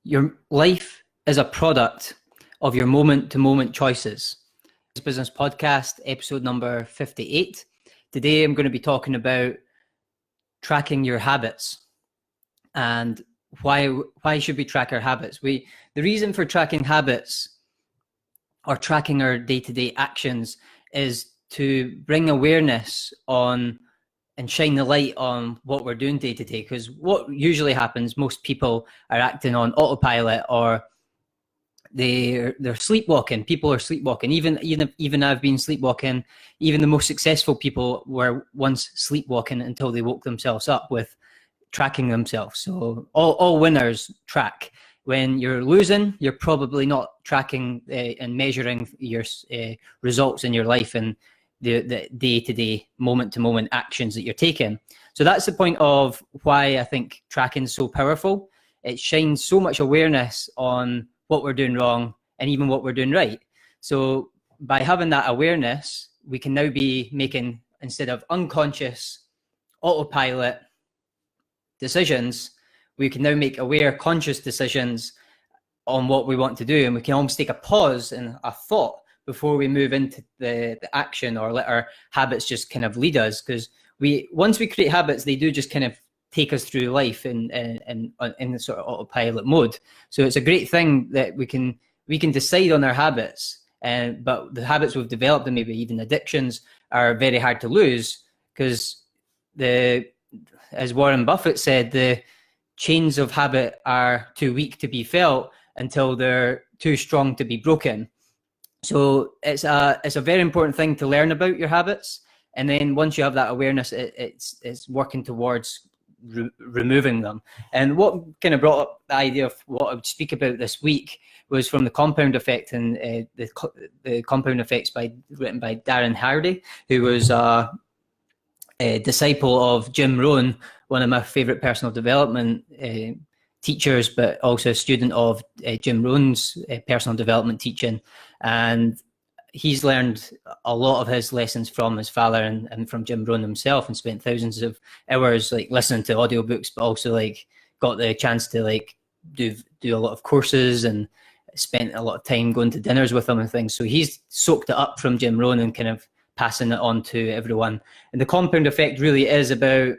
Your life is a product of your moment-to-moment choices. This Business Podcast, episode number 58. Today, I'm going to be talking about tracking your habits and why should we track our habits. The reason for tracking habits or tracking our day-to-day actions is to bring awareness on and shine the light on what we're doing day to day. Because what usually happens, most people are acting on autopilot, or they're sleepwalking. People are sleepwalking. Even I've been sleepwalking. Even the most successful people were once sleepwalking until they woke themselves up with tracking themselves. So all winners track. When you're losing, you're probably not tracking and measuring your results in your life and the day-to-day, moment-to-moment actions that you're taking. So that's the point of why I think tracking is so powerful. It shines so much awareness on what we're doing wrong and even what we're doing right. So by having that awareness, we can now be making, instead of unconscious autopilot decisions, we can now make aware, conscious decisions on what we want to do. And we can almost take a pause and a thought before we move into the action, or let our habits just kind of lead us. Because once we create habits, they do just kind of take us through life in the sort of autopilot mode. So it's a great thing that we can decide on our habits, but the habits we've developed, and maybe even addictions, are very hard to lose, because as Warren Buffett said, the chains of habit are too weak to be felt until they're too strong to be broken. So it's a very important thing to learn about your habits, and then once you have that awareness, it's working towards removing them. And what kind of brought up the idea of what I would speak about this week was from the Compound Effect, and the Compound Effects written by Darren Hardy, who was a disciple of Jim Rohn, one of my favorite personal development teachers, but also a student of Jim Rohn's personal development teaching. And he's learned a lot of his lessons from his father and from Jim Rohn himself, and spent thousands of hours listening to audiobooks, but also got the chance to do a lot of courses, and spent a lot of time going to dinners with him and things. So he's soaked it up from Jim Rohn and kind of passing it on to everyone. And the Compound Effect really is about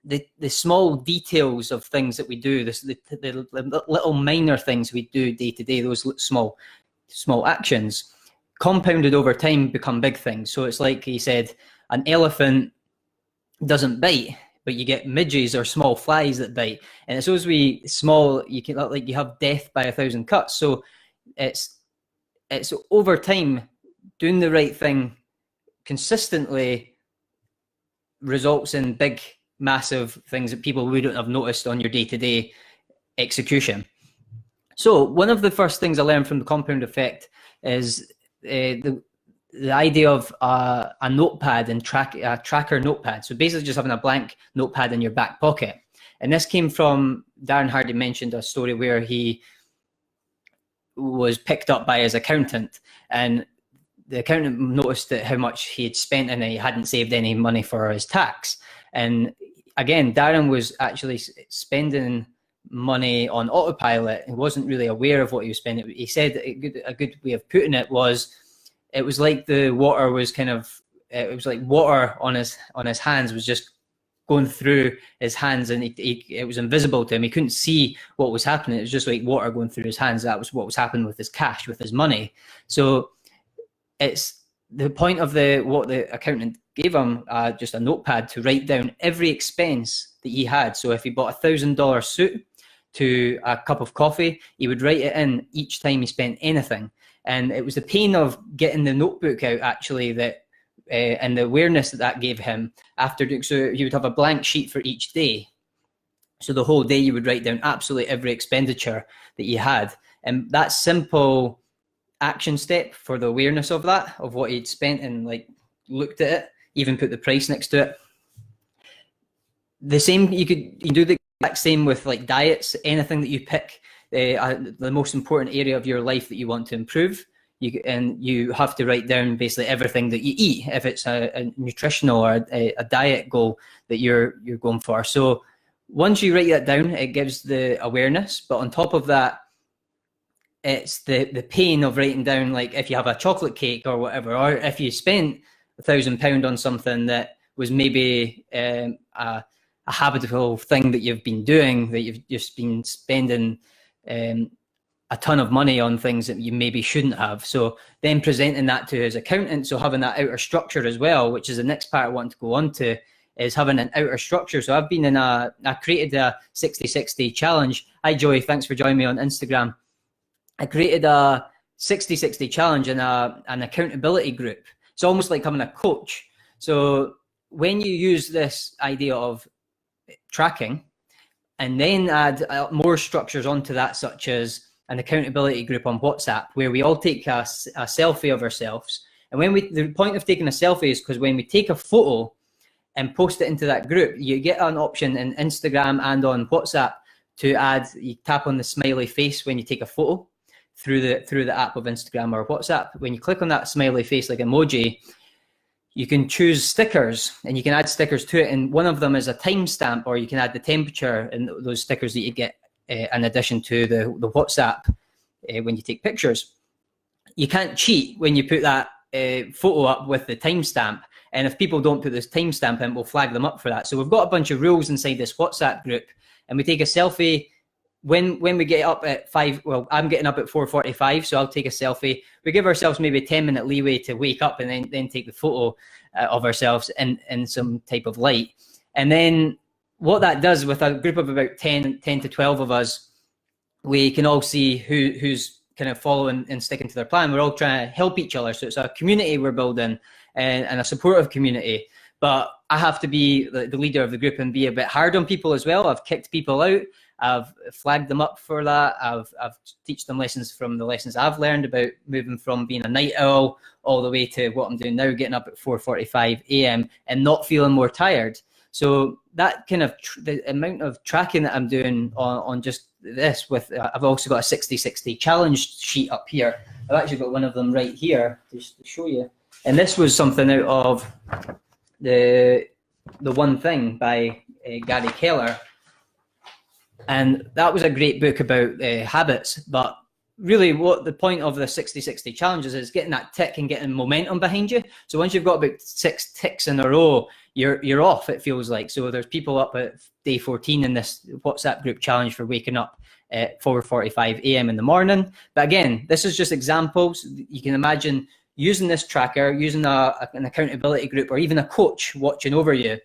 the small details of things that we do, the little minor things we do day to day, those small actions compounded over time become big things. So it's like he said, an elephant doesn't bite, but you get midges or small flies that bite. And it's those small, you have death by 1,000 cuts. So it's over time, doing the right thing consistently results in big, massive things that people wouldn't have noticed on your day-to-day execution. So one of the first things I learned from the Compound Effect is the idea of a notepad and a tracker notepad. So basically just having a blank notepad in your back pocket. And this came from, Darren Hardy mentioned a story where he was picked up by his accountant, and the accountant noticed that how much he had spent and he hadn't saved any money for his tax. And again, Darren was actually spending money on autopilot and wasn't really aware of what he was spending. He said a good way of putting it was, it was like the water was it was like water on his hands was just going through his hands, and it was invisible to him. He couldn't see what was happening. It was just like water going through his hands. That was what was happening with his cash, with his money. So it's the point of what the accountant gave him, just a notepad to write down every expense that he had. So if he bought $1,000 suit to a cup of coffee, he would write it in each time he spent anything. And it was the pain of getting the notebook out, actually, that and the awareness that gave him after doing. So he would have a blank sheet for each day. So the whole day you would write down absolutely every expenditure that you had. And that simple action step for the awareness of that, of what he'd spent, and looked at it, even put the price next to it. The same, you do the exact same with diets. Anything that you pick, the most important area of your life that you want to improve, you have to write down basically everything that you eat, if it's a nutritional or a diet goal that you're going for. So once you write that down, it gives the awareness, but on top of that, it's the pain of writing down, like if you have a chocolate cake or whatever, or if you spent £1,000 on something that was maybe a habitual thing that you've been doing, that you've just been spending a ton of money on things that you maybe shouldn't have. So then presenting that to his accountant, so having that outer structure as well, which is the next part I want to go on to, is having an outer structure. So I've been I created a 60-60 challenge. Hi Joey, thanks for joining me on Instagram. I created a 60-60 challenge and an accountability group. It's almost like having a coach. So when you use this idea of tracking and then add more structures onto that, such as an accountability group on WhatsApp, where we all take a selfie of ourselves. And the point of taking a selfie is because when we take a photo and post it into that group, you get an option in Instagram and on WhatsApp to add, you tap on the smiley face when you take a photo through the app of Instagram or WhatsApp. When you click on that smiley face, like emoji, you can choose stickers and you can add stickers to it. And one of them is a timestamp, or you can add the temperature and those stickers that you get in addition to the WhatsApp when you take pictures. You can't cheat when you put that photo up with the timestamp. And if people don't put this timestamp in, we'll flag them up for that. So we've got a bunch of rules inside this WhatsApp group, and we take a selfie when we get up at 5. Well, I'm getting up at 4:45, so I'll take a selfie. We give ourselves maybe a 10-minute leeway to wake up and then take the photo of ourselves in some type of light. And then what that does with a group of about 10 to 12 of us, we can all see who's kind of following and sticking to their plan. We're all trying to help each other. So it's a community we're building and a supportive community. But I have to be the leader of the group and be a bit hard on people as well. I've kicked people out. I've flagged them up for that. I've teach them lessons from the lessons I've learned about moving from being a night owl all the way to what I'm doing now, getting up at 4:45 a.m. and not feeling more tired. So that kind of the amount of tracking that I'm doing on just this with, I've also got a 60-60 challenge sheet up here. I've actually got one of them right here just to show you. And this was something out of the One Thing by Gary Keller. And that was a great book about habits. But really what the point of the 60-60 challenges is getting that tick and getting momentum behind you. So once you've got about 6 ticks in a row, you're off, it feels like. So there's people up at day 14 in this WhatsApp group challenge for waking up at 4:45 a.m. in the morning. But again, this is just examples. You can imagine using this tracker, using an accountability group, or even a coach watching over you.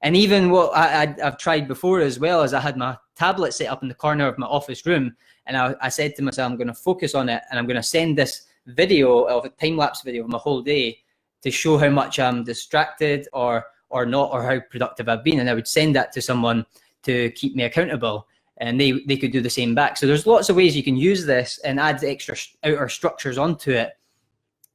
And even what I've tried before as well, is I had my tablet set up in the corner of my office room, and I said to myself, I'm going to focus on it, and I'm going to send this video of a time-lapse video of my whole day to show how much I'm distracted or not, or how productive I've been. And I would send that to someone to keep me accountable, and they could do the same back. So there's lots of ways you can use this and add extra outer structures onto it.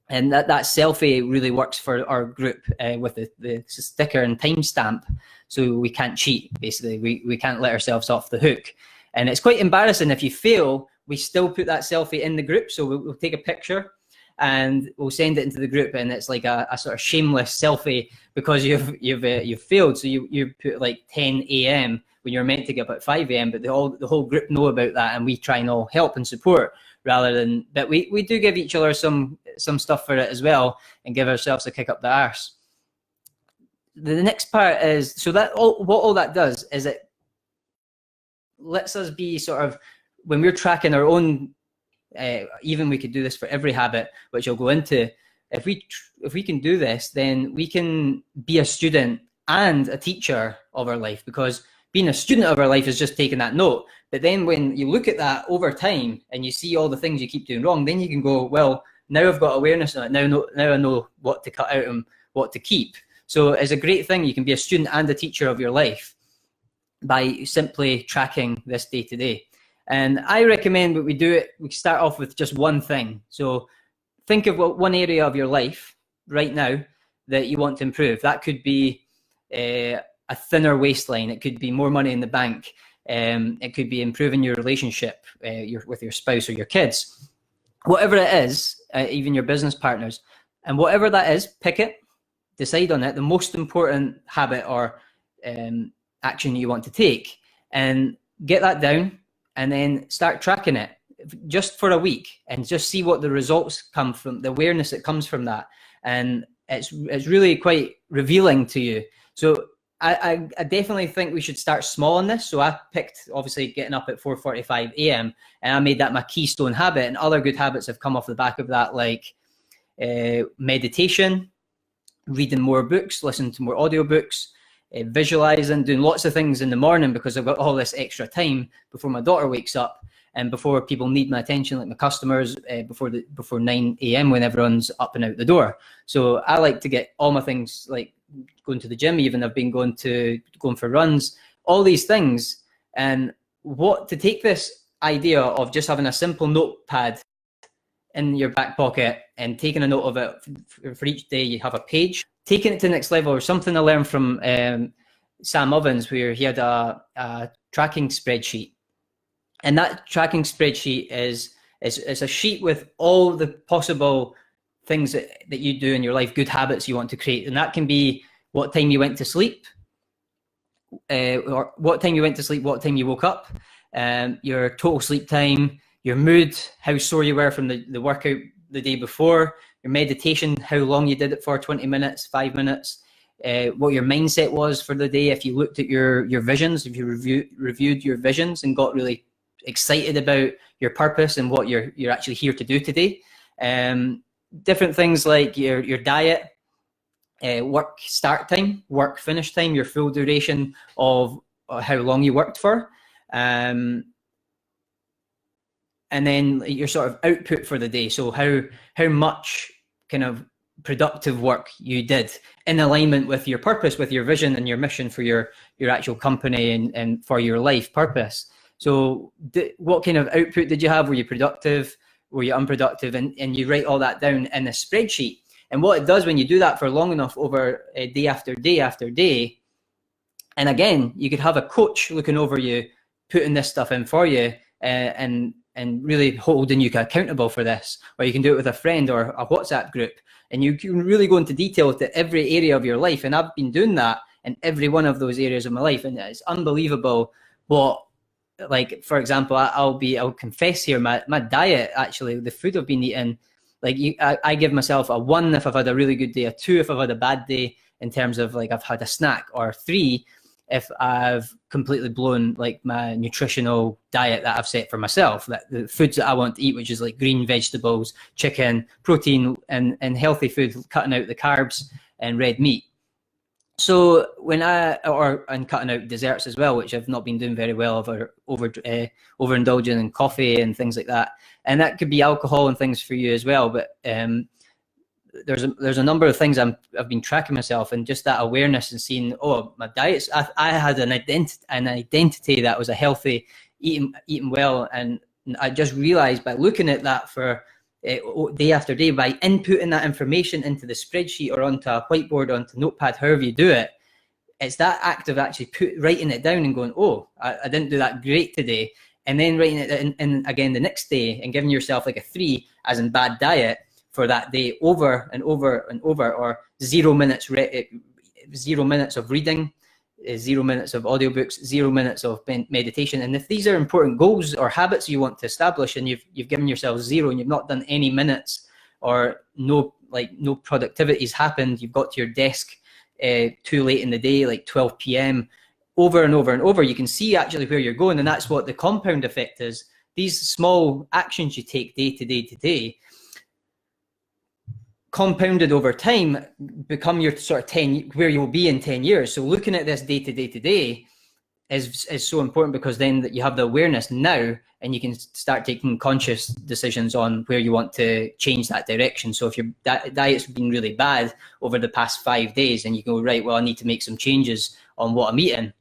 And that selfie really works for our group with the sticker and timestamp. So we can't cheat, basically. We can't let ourselves off the hook. And it's quite embarrassing if you fail. We still put that selfie in the group. So we'll take a picture and we'll send it into the group, and it's like a sort of shameless selfie because you've failed. So you put like 10 a.m. when you're meant to get up at 5 a.m. But the whole group know about that, and we try and all help and support rather than. But we do give each other some stuff for it as well, and give ourselves a kick up the arse. The next part is, so that what all that does is it lets us be sort of, when we're tracking our own, even we could do this for every habit, which I'll go into. If we can do this, then we can be a student and a teacher of our life, because being a student of our life is just taking that note. But then when you look at that over time and you see all the things you keep doing wrong, then you can go, well, now I've got awareness on it. Now I know what to cut out and what to keep. So it's a great thing. You can be a student and a teacher of your life by simply tracking this day to day. And I recommend that we start off with just one thing. So think of one area of your life right now that you want to improve. That could be a thinner waistline. It could be more money in the bank. It could be improving your relationship with your spouse or your kids. Whatever it is, even your business partners. And whatever that is, pick it, decide on it. The most important habit or action you want to take. and get that down, and then start tracking it just for a week and just see what the results come from, the awareness that comes from that. And it's really quite revealing to you. So I definitely think we should start small on this. So I picked, obviously, getting up at 4:45 a.m. and I made that my keystone habit. And other good habits have come off the back of that, like meditation, reading more books, listening to more audiobooks, visualizing, doing lots of things in the morning because I've got all this extra time before my daughter wakes up and before people need my attention, like my customers, before 9 a.m. when everyone's up and out the door. So I like to get all my things, like going to the gym, even I've been going for runs, all these things. And what to take this idea of just having a simple notepad in your back pocket and taking a note of it for each day, you have a page, taking it to the next level, or something I learned from Sam Ovens, where he had a tracking spreadsheet. And that tracking spreadsheet is a sheet with all the possible things that you do in your life, good habits you want to create. And that can be what time you went to sleep, or what time you went to sleep, what time you woke up, your total sleep time, your mood, how sore you were from the workout the day before, your meditation, how long you did it for, 20 minutes, 5 minutes, what your mindset was for the day, if you looked at your visions, if you reviewed your visions and got really excited about your purpose and what you're actually here to do today. Different things like your diet, work start time, work finish time, your full duration of how long you worked for, and then your sort of output for the day. So how much kind of productive work you did in alignment with your purpose, with your vision and your mission for your actual company and for your life purpose. So what kind of output did you have? Were you productive? Were you unproductive? And you write all that down in a spreadsheet. And what it does when you do that for long enough, over day after day after day, and again, you could have a coach looking over you, putting this stuff in for you, and really holding you accountable for this. Or you can do it with a friend or a WhatsApp group, and you can really go into detail to every area of your life. And I've been doing that in every one of those areas of my life, and it's unbelievable what, like, for example, I'll confess here, my diet, actually, the food I've been eating, like I give myself a 1 if I've had a really good day, a 2 if I've had a bad day in terms of like I've had a snack, or 3 if I've completely blown like my nutritional diet that I've set for myself, that the foods that I want to eat, which is like green vegetables, chicken, protein, and healthy food, cutting out the carbs and red meat. So and cutting out desserts as well, which I've not been doing very well, overindulging in coffee and things like that. And that could be alcohol and things for you as well. But there's a number of things I've been tracking myself, and just that awareness and seeing, oh, my diets. I had an identity that was a healthy, eating well, and I just realized by looking at that for day after day, by inputting that information into the spreadsheet or onto a whiteboard, onto Notepad, however you do it, it's that act of actually writing it down and going, oh, I didn't do that great today, and then writing it in again the next day and giving yourself like a 3, as in bad diet, for that day, over and over and over, or 0 minutes of reading, 0 minutes of audiobooks, 0 minutes of meditation. And if these are important goals or habits you want to establish, and you've given yourself 0 and you've not done any minutes, or no productivity's happened, you've got to your desk too late in the day, like 12 p.m, over and over and over, you can see actually where you're going. And that's what the compound effect is. These small actions you take day to day to day, compounded over time, become your sort of where you'll be in 10 years. So looking at this day to day to day is so important, because then you have the awareness now, and you can start taking conscious decisions on where you want to change that direction. So if your diet's been really bad over the past 5 days, and you go, right, well, I need to make some changes on what I'm eating.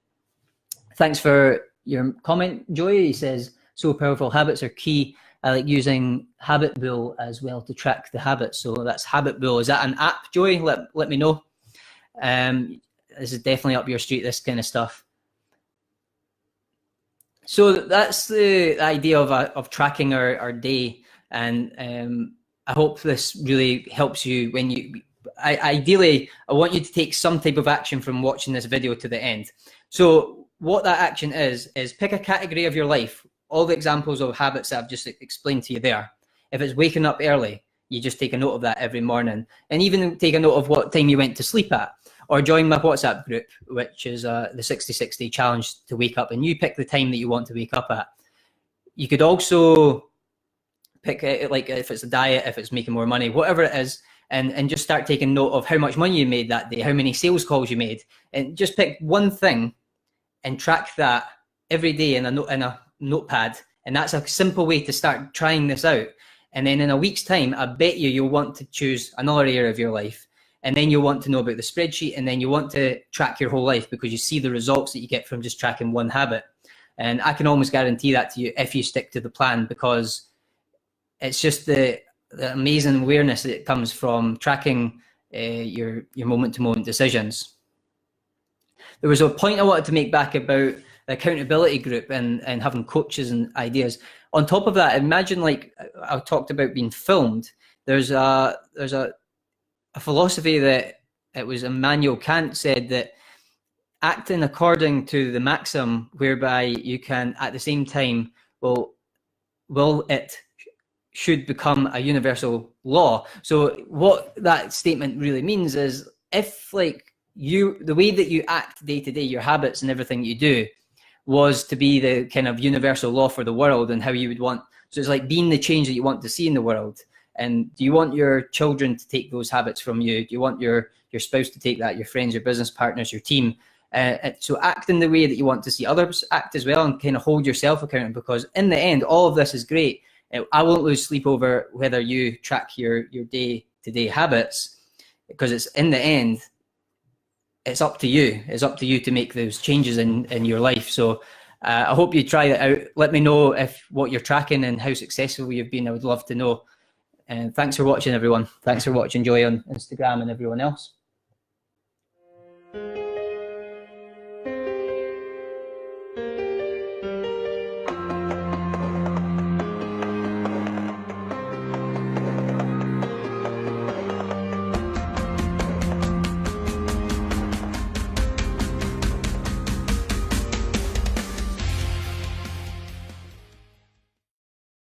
Thanks for your comment, Joy. He says, so powerful, habits are key. I like using Habitbull as well to track the habits. So that's Habitbull. Is that an app, Joy? Let me know. This is definitely up your street, this kind of stuff. So that's the idea of tracking our day. And I hope this really helps you when ideally, I want you to take some type of action from watching this video to the end. So what that action is pick a category of your life. All the examples of habits that I've just explained to you there. If it's waking up early, you just take a note of that every morning, and even take a note of what time you went to sleep at, or join my WhatsApp group, which is the 60-60 challenge to wake up, and you pick the time that you want to wake up at. You could also pick, like, if it's a diet, if it's making more money, whatever it is, and just start taking note of how much money you made that day, how many sales calls you made, and just pick one thing and track that every day in a notepad. And that's a simple way to start trying this out. And then in a week's time, I bet you'll want to choose another area of your life. And then you'll want to know about the spreadsheet, and then you want to track your whole life, because you see the results that you get from just tracking one habit. And I can almost guarantee that to you if you stick to the plan, because it's just the amazing awareness that comes from tracking your moment-to-moment decisions. There was a point I wanted to make back about the accountability group and having coaches and ideas. On top of that, imagine, like I talked about being filmed. There's a philosophy that it was Immanuel Kant said, that acting according to the maxim whereby you can at the same time will it should become a universal law. So what that statement really means is, if like the way that you act day to day, your habits and everything you do was to be the kind of universal law for the world and how you would want, so it's like being the change that you want to see in the world. And do you want your children to take those habits from you? Do you want your spouse to take that, your friends, your business partners, your team? So act in the way that you want to see others act as well, and kind of hold yourself accountable, because in the end, all of this is great. I won't lose sleep over whether you track your day-to-day habits, because it's in the end, it's up to you. It's up to you to make those changes in your life. So I hope you try it out. Let me know if what you're tracking and how successful you've been. I would love to know. And thanks for watching, everyone. Thanks for watching Joy on Instagram and everyone else.